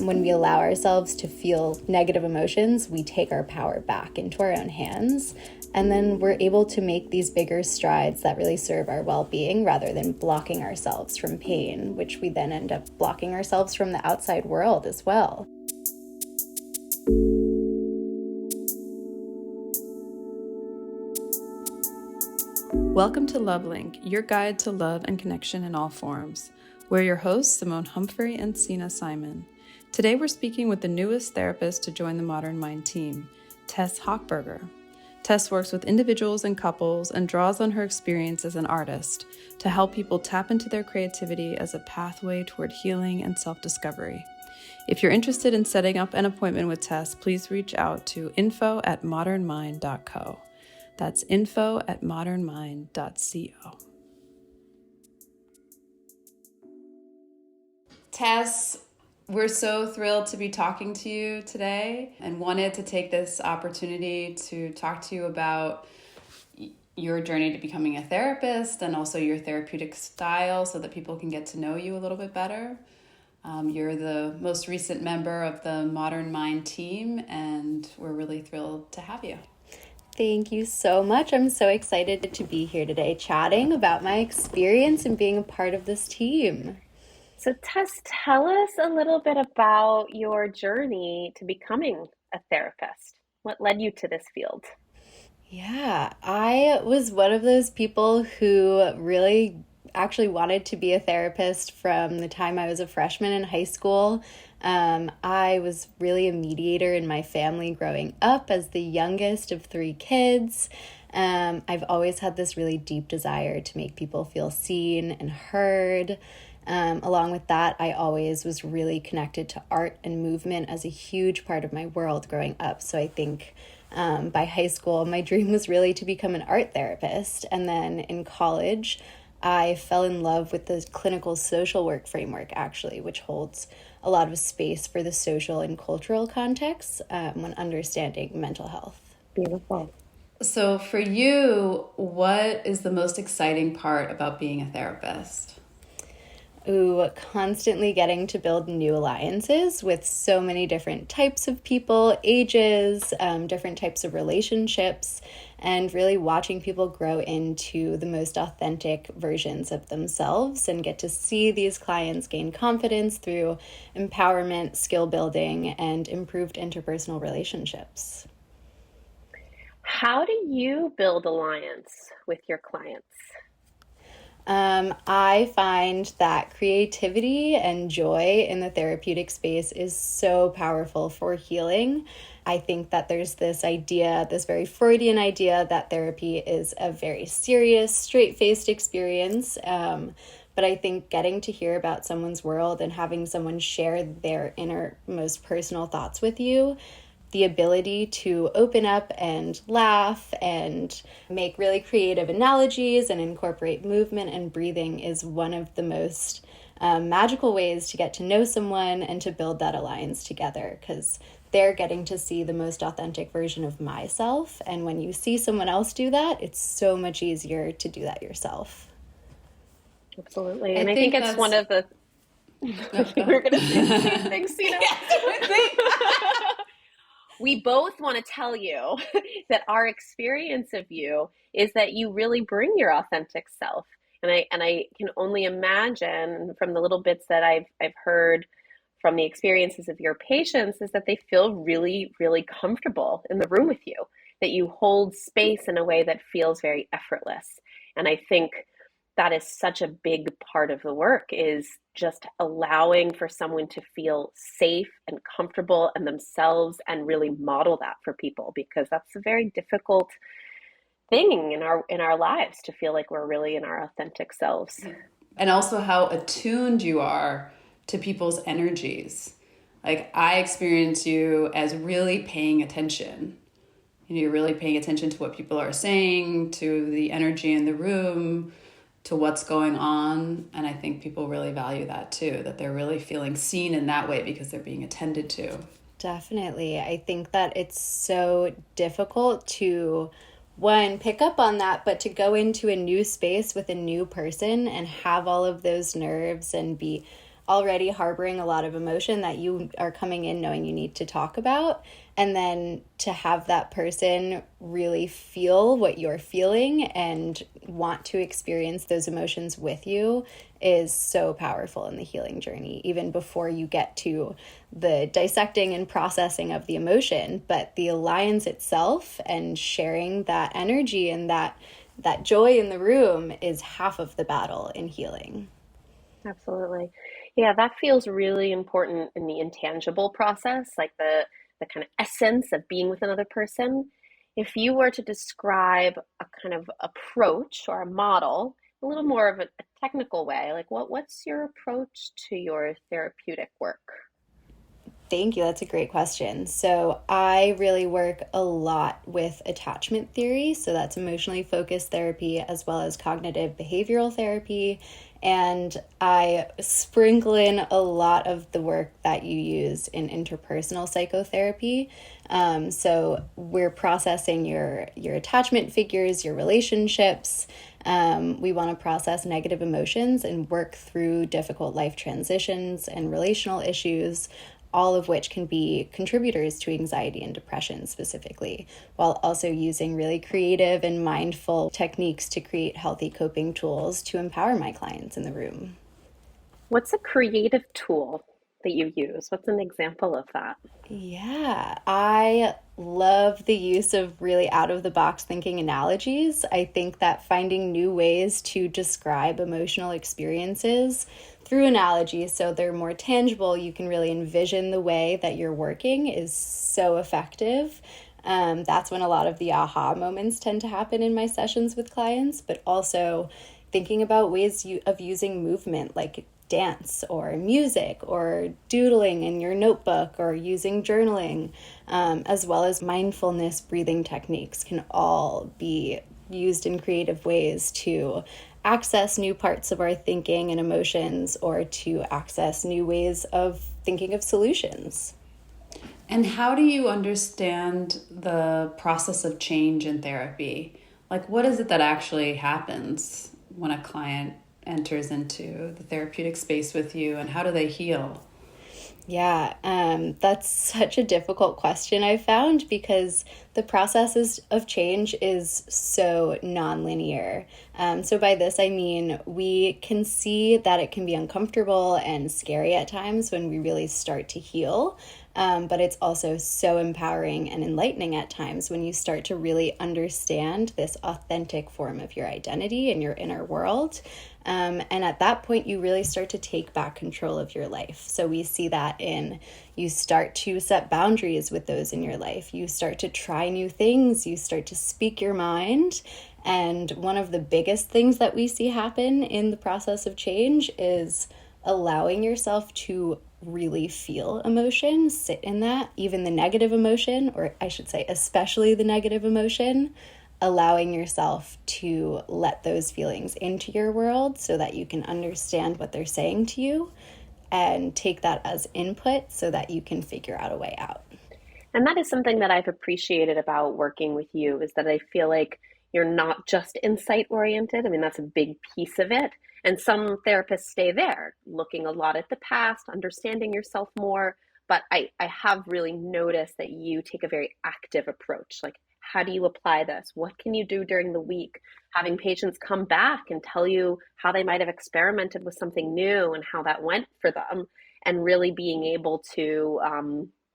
When we allow ourselves to feel negative emotions, we take our power back into our own hands. And then we're able to make these bigger strides that really serve our well-being rather than blocking ourselves from pain, which we then end up blocking ourselves from the outside world as well. Welcome to Love Link, your guide to love and connection in all forms. We're your hosts, Simone Humphrey and Sina Simon. Today we're speaking with the newest therapist to join the Modern Mind team, Tess Hochberger. Tess works with individuals and couples and draws on her experience as an artist to help people tap into their creativity as a pathway toward healing and self-discovery. If you're interested in setting up an appointment with Tess, please reach out to info@modernmind.co. That's info@modernmind.co. Tess, we're so thrilled to be talking to you today and wanted to take this opportunity to talk to you about your journey to becoming a therapist and also your therapeutic style so that people can get to know you a little bit better. You're the most recent member of the Modern Mind team, and we're really thrilled to have you. Thank you so much. I'm so excited to be here today chatting about my experience and being a part of this team. So Tess, tell us a little bit about your journey to becoming a therapist. What led you to this field? Yeah, I was one of those people who really actually wanted to be a therapist from the time I was a freshman in high school. I was really a mediator in my family growing up as the youngest of 3 kids. I've always had this really deep desire to make people feel seen and heard. Along with that, I always was really connected to art and movement as a huge part of my world growing up. So I think by high school, my dream was really to become an art therapist. And then in college, I fell in love with the clinical social work framework, actually, which holds a lot of space for the social and cultural context when understanding mental health. Beautiful. So for you, what is the most exciting part about being a therapist? Constantly getting to build new alliances with so many different types of people, ages, different types of relationships, and really watching people grow into the most authentic versions of themselves and get to see these clients gain confidence through empowerment, skill building, and improved interpersonal relationships. How do you build alliance with your clients? I find that creativity and joy in the therapeutic space is so powerful for healing. I think that there's this idea, this very Freudian idea, that therapy is a very serious, straight-faced experience. But I think getting to hear about someone's world and having someone share their innermost personal thoughts with you, the ability to open up and laugh and make really creative analogies and incorporate movement and breathing is one of the most magical ways to get to know someone and to build that alliance together, because they're getting to see the most authentic version of myself. And when you see someone else do that, it's so much easier to do that yourself. Absolutely. And I think it's one of the... We're going to say the same thing, Sina. We both want to tell you that our experience of you is that you really bring your authentic self. And I can only imagine from the little bits that I've heard from the experiences of your patients is that they feel really, really comfortable in the room with you, that you hold space in a way that feels very effortless. And I think that is such a big part of the work, is just allowing for someone to feel safe and comfortable and themselves and really model that for people, because that's a very difficult thing in our lives, to feel like we're really in our authentic selves. And also how attuned you are to people's energies. Like, I experience you as really paying attention. You're really paying attention to what people are saying, to the energy in the room, to what's going on. And I think people really value that too, that they're really feeling seen in that way because they're being attended to. Definitely. I think that it's so difficult to, one, pick up on that, but to go into a new space with a new person and have all of those nerves and be already harboring a lot of emotion that you are coming in knowing you need to talk about. And then to have that person really feel what you're feeling and want to experience those emotions with you is so powerful in the healing journey, even before you get to the dissecting and processing of the emotion. But the alliance itself and sharing that energy and that joy in the room is half of the battle in healing. Absolutely. Yeah, that feels really important in the intangible process, like the kind of essence of being with another person. If you were to describe a kind of approach or a model, a little more of a technical way, like what's your approach to your therapeutic work? Thank you. That's a great question. So, I really work a lot with attachment theory. So, that's emotionally focused therapy as well as cognitive behavioral therapy. And I sprinkle in a lot of the work that you use in interpersonal psychotherapy. So, we're processing your attachment figures, your relationships. We want to process negative emotions and work through difficult life transitions and relational issues, all of which can be contributors to anxiety and depression specifically, while also using really creative and mindful techniques to create healthy coping tools to empower my clients in the room. What's a creative tool that you use? What's an example of that? Yeah, I love the use of really out of the box thinking analogies. I think that finding new ways to describe emotional experiences through analogies so they're more tangible, you can really envision the way that you're working is so effective. That's when a lot of the aha moments tend to happen in my sessions with clients, but also thinking about ways of using movement like dance or music or doodling in your notebook or using journaling, as well as mindfulness breathing techniques can all be used in creative ways to access new parts of our thinking and emotions or to access new ways of thinking of solutions. And how do you understand the process of change in therapy? Like, what is it that actually happens when a client enters into the therapeutic space with you, and how do they heal? Yeah, that's such a difficult question I found because the process of change is so nonlinear. So by this, I mean we can see that it can be uncomfortable and scary at times when we really start to heal. But it's also so empowering and enlightening at times when you start to really understand this authentic form of your identity and your inner world. And at that point, you really start to take back control of your life. So we see that in you start to set boundaries with those in your life. You start to try new things. You start to speak your mind. And one of the biggest things that we see happen in the process of change is allowing yourself to really feel emotion, sit in that, even the negative emotion, or I should say, especially the negative emotion, allowing yourself to let those feelings into your world so that you can understand what they're saying to you and take that as input so that you can figure out a way out. And that is something that I've appreciated about working with you is that I feel like you're not just insight oriented. I mean, that's a big piece of it. And some therapists stay there, looking a lot at the past, understanding yourself more. But I have really noticed that you take a very active approach. Like, how do you apply this? What can you do during the week? Having patients come back and tell you how they might have experimented with something new and how that went for them, and really being able to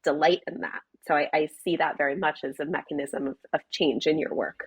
delight in that. So I see that very much as a mechanism of change in your work.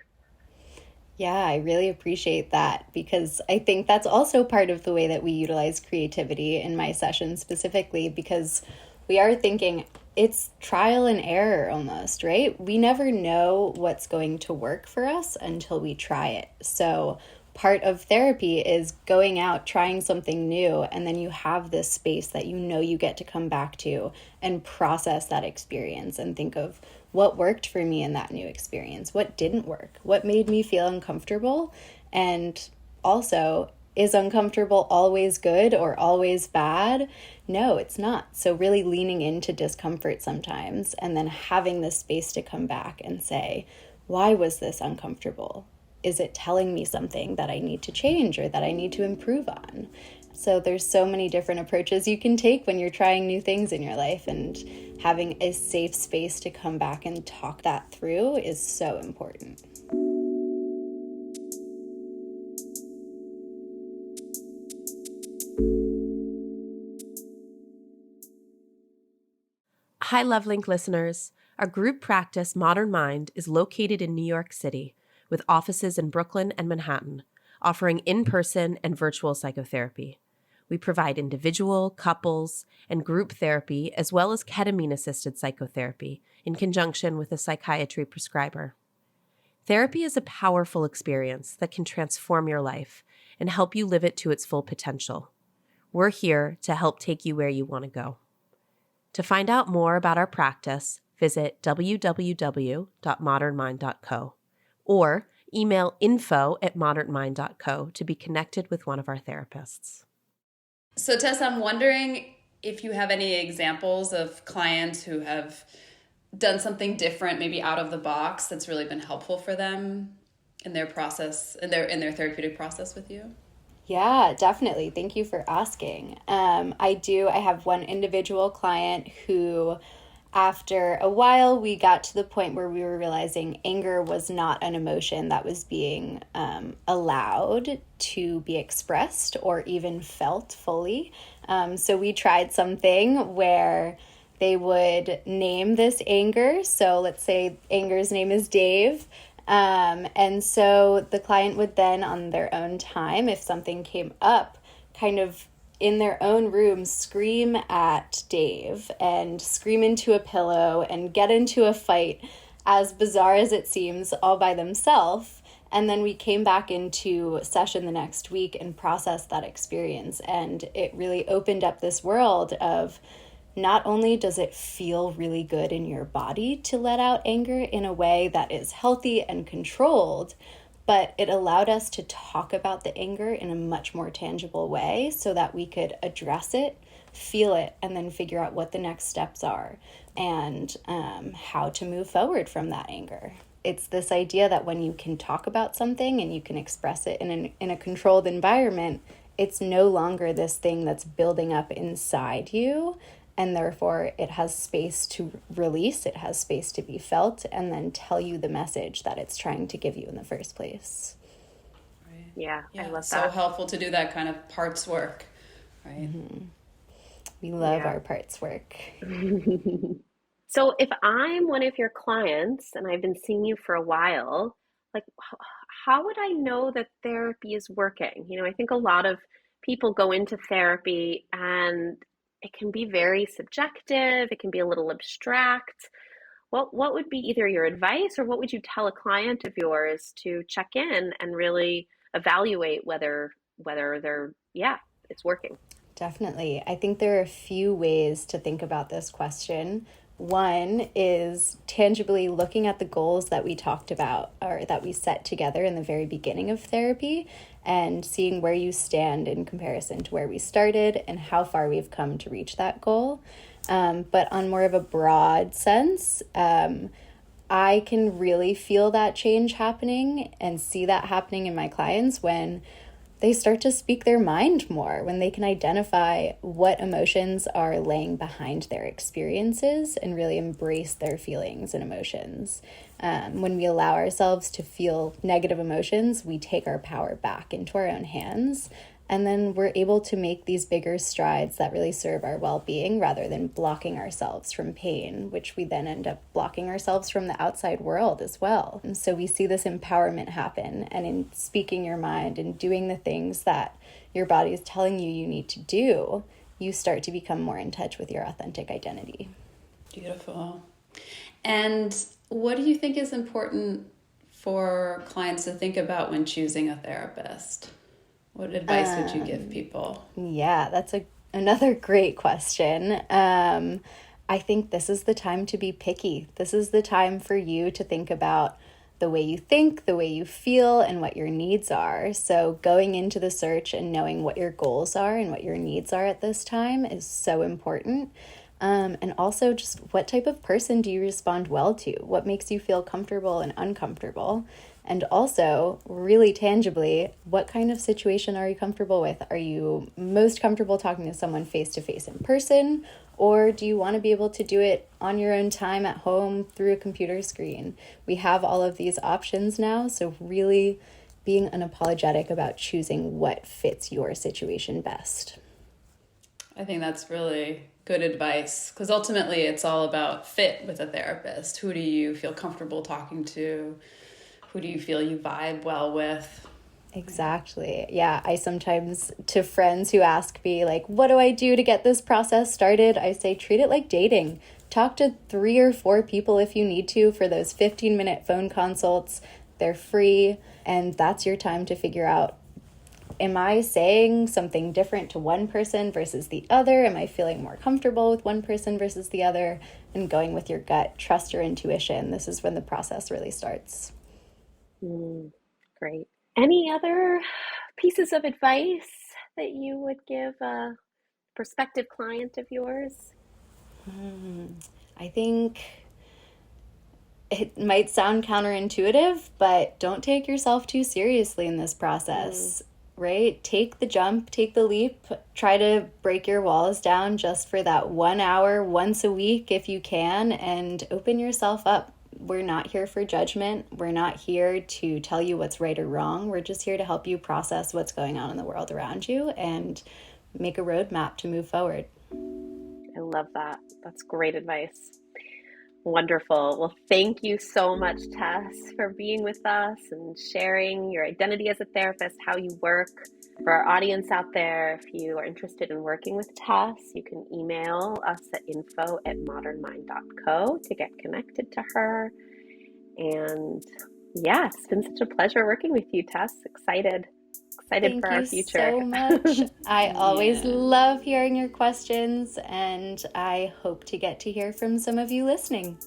Yeah, I really appreciate that because I think that's also part of the way that we utilize creativity in my sessions specifically because we are thinking it's trial and error almost, right? We never know what's going to work for us until we try it. So part of therapy is going out, trying something new, and then you have this space that you know you get to come back to and process that experience and think of what worked for me in that new experience, what didn't work, what made me feel uncomfortable, and also, is uncomfortable always good or always bad? No, it's not. So really leaning into discomfort sometimes and then having the space to come back and say, why was this uncomfortable? Is it telling me something that I need to change or that I need to improve on? So there's so many different approaches you can take when you're trying new things in your life, and having a safe space to come back and talk that through is so important. Hi, LoveLink listeners. Our group practice, Modern Mind, is located in New York City with offices in Brooklyn and Manhattan, offering in-person and virtual psychotherapy. We provide individual, couples, and group therapy, as well as ketamine-assisted psychotherapy in conjunction with a psychiatry prescriber. Therapy is a powerful experience that can transform your life and help you live it to its full potential. We're here to help take you where you want to go. To find out more about our practice, visit www.modernmind.co or email info@modernmind.co to be connected with one of our therapists. So Tess, I'm wondering if you have any examples of clients who have done something different, maybe out of the box, that's really been helpful for them in their process, in their therapeutic process with you. Yeah, definitely. Thank you for asking. I have one individual client who, after a while, we got to the point where we were realizing anger was not an emotion that was being allowed to be expressed or even felt fully. So we tried something where they would name this anger. So let's say anger's name is Dave. And so the client would then, on their own time, if something came up, kind of in their own room, scream at Dave and scream into a pillow and get into a fight, as bizarre as it seems, all by themselves. And then we came back into session the next week and processed that experience. And it really opened up this world of, not only does it feel really good in your body to let out anger in a way that is healthy and controlled, but it allowed us to talk about the anger in a much more tangible way so that we could address it, feel it, and then figure out what the next steps are and how to move forward from that anger. It's this idea that when you can talk about something and you can express it in a controlled environment, it's no longer this thing that's building up inside you. And therefore, it has space to release, it has space to be felt, and then tell you the message that it's trying to give you in the first place. Right. Yeah, I love that. So helpful to do that kind of parts work, right? Mm-hmm. We love our parts work. So if I'm one of your clients and I've been seeing you for a while, like how would I know that therapy is working? I think a lot of people go into therapy and it can be very subjective, it can be a little abstract. What would be either your advice or what would you tell a client of yours to check in and really evaluate whether it's working? Definitely. I think there are a few ways to think about this question. One is tangibly looking at the goals that we talked about or that we set together in the very beginning of therapy and seeing where you stand in comparison to where we started and how far we've come to reach that goal. But on more of a broad sense, I can really feel that change happening and see that happening in my clients when they start to speak their mind more, when they can identify what emotions are laying behind their experiences and really embrace their feelings and emotions. When we allow ourselves to feel negative emotions, we take our power back into our own hands. And then we're able to make these bigger strides that really serve our well-being rather than blocking ourselves from pain, which we then end up blocking ourselves from the outside world as well. And so we see this empowerment happen. And in speaking your mind and doing the things that your body is telling you you need to do, you start to become more in touch with your authentic identity. Beautiful. And what do you think is important for clients to think about when choosing a therapist? What advice would you give people? Yeah, that's another great question. I think this is the time to be picky. This is the time for you to think about the way you think, the way you feel, and what your needs are. So going into the search and knowing what your goals are and what your needs are at this time is so important. And also just what type of person do you respond well to? What makes you feel comfortable and uncomfortable? And also, really tangibly, what kind of situation are you comfortable with? Are you most comfortable talking to someone face to face in person? Or do you want to be able to do it on your own time at home through a computer screen? We have all of these options now, so really being unapologetic about choosing what fits your situation best. I think that's really good advice, because ultimately it's all about fit with a therapist. Who do you feel comfortable talking to? Who do you feel you vibe well with? Exactly. Yeah, I sometimes, to friends who ask me, like, what do I do to get this process started? I say, treat it like dating. Talk to 3 or 4 people if you need to for those 15-minute phone consults. They're free, and that's your time to figure out, am I saying something different to one person versus the other? Am I feeling more comfortable with one person versus the other? And going with your gut, trust your intuition. This is when the process really starts. Great. Any other pieces of advice that you would give a prospective client of yours? I think it might sound counterintuitive, but don't take yourself too seriously in this process, right? Take the jump, take the leap, try to break your walls down just for that 1 hour once a week if you can, and open yourself up. We're not here for judgment. We're not here to tell you what's right or wrong. We're just here to help you process what's going on in the world around you and make a roadmap to move forward. I love that. That's great advice. Wonderful. Well, thank you so much, Tess, for being with us and sharing your identity as a therapist, how you work. For our audience out there, if you are interested in working with Tess, you can email us at info@modernmind.co to get connected to her. And yeah, it's been such a pleasure working with you, Tess. Excited Thank for our you future. so much. I always Yeah. love hearing your questions, and I hope to get to hear from some of you listening.